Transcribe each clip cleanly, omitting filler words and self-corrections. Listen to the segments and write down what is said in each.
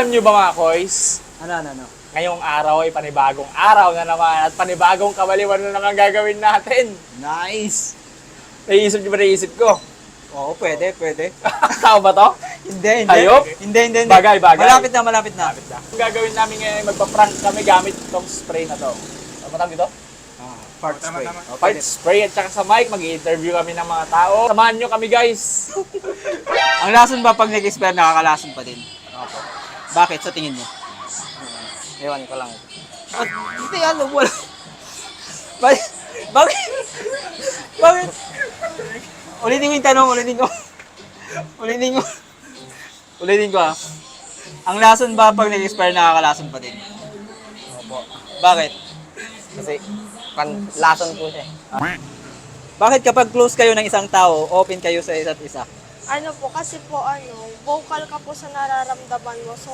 Alam nyo ba mga koys, Ano? ngayong araw ay panibagong araw na naman at panibagong kabaliwan na naman gagawin natin. Nice! Naiisip nyo ba naisip ko? Oo, pwede. Tao ba to? Hindi. Hayop? Hindi. Bagay. Malapit na. Ang gagawin namin ngayon ay magpa-prank kami gamit itong spray na to. Ano ba tawag dito? Fart spray. Fart spray at saka sa mic, mag-i-interview kami ng mga tao. Samahan nyo kami guys! Ang lason ba pag nag-expire, nakakalason pa din? Opo. Bakit sa tingin niyo? Ewan ko lang. Hindi, wala. Bakit? Ulitin ko yung tanong, Ulitin ko ah. Ang lason ba pag nag-expire, nakakalason pa din? Opo. Bakit? Kasi lason po siya. Bakit kapag close kayo ng isang tao, open kayo sa isa't isa? Ano po, kasi po vocal ka po sa nararamdaman mo. So,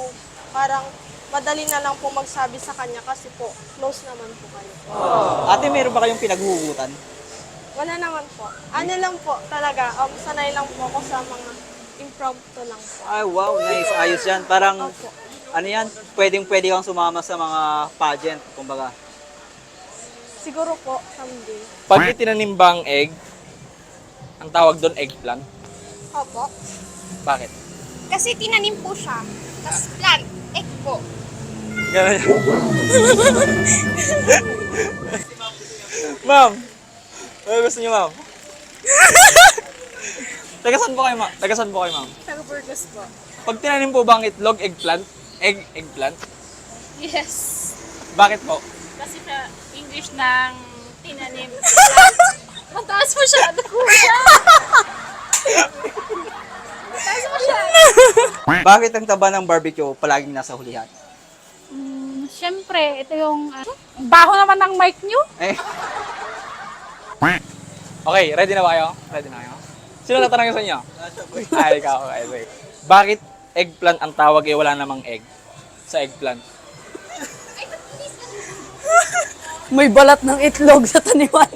parang madali na lang po magsabi sa kanya kasi po, close naman po kayo. Ate, meron ba kayong pinaghuhugutan? Wala naman po. Ano lang po talaga, sanay lang po ako sa mga impromptu lang po. Ay, wow, nice. Ayos yan. Parang, Opo. ano yan, pwede kang sumama sa mga pageant, kumbaga. Siguro po, someday. Pag itinanim ba ang egg, ang tawag doon eggplant? Opo. Bakit? Kasi tinanim po siya. Tapos plant, egg po. Ganun yan. Ma'am! Ano gusto niyo, ma'am? Tagasan po kayo, ma'am. Taga-Burgos po. Pag tinanim po ba ang itlog, eggplant? Eggplant? Yes. Bakit po? Kasi sa English ng tinanim. Mataas mo siya, kuya. Mataas mo siya. Bakit ang taba ng barbecue palaging nasa hulihan? Siyempre, ito yung baho naman ng mic nyo. Eh, Okay, ready na ba kayo? Sino tatanungin sa inyo? Ay, ikaw. Okay. Bakit eggplant ang tawag wala namang egg sa eggplant? May balat ng itlog sa taniman.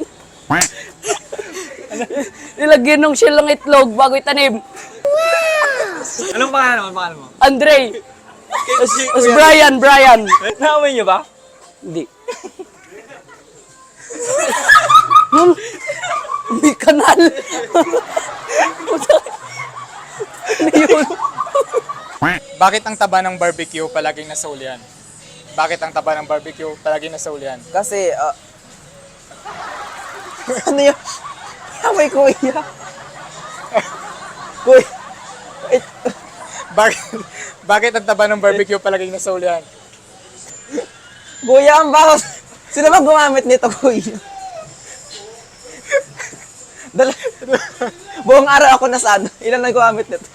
Nilagyan ng shell ng itlog bago itanim. Anong pangalan mo? Andre. As Brian. Naamoy niyo ba? Hindi. May kanal. Ano yun? Bakit ang taba ng barbecue palaging nasa ulian? kasi, ano yun? May kuya. Kuya. Bakit ang taba ng barbecue palaging nasa ulian? Kuya, ang bakos. Sino ba gumamit nito, kuya? Buong araw ako nasa ano. Ilan na gumamit nito?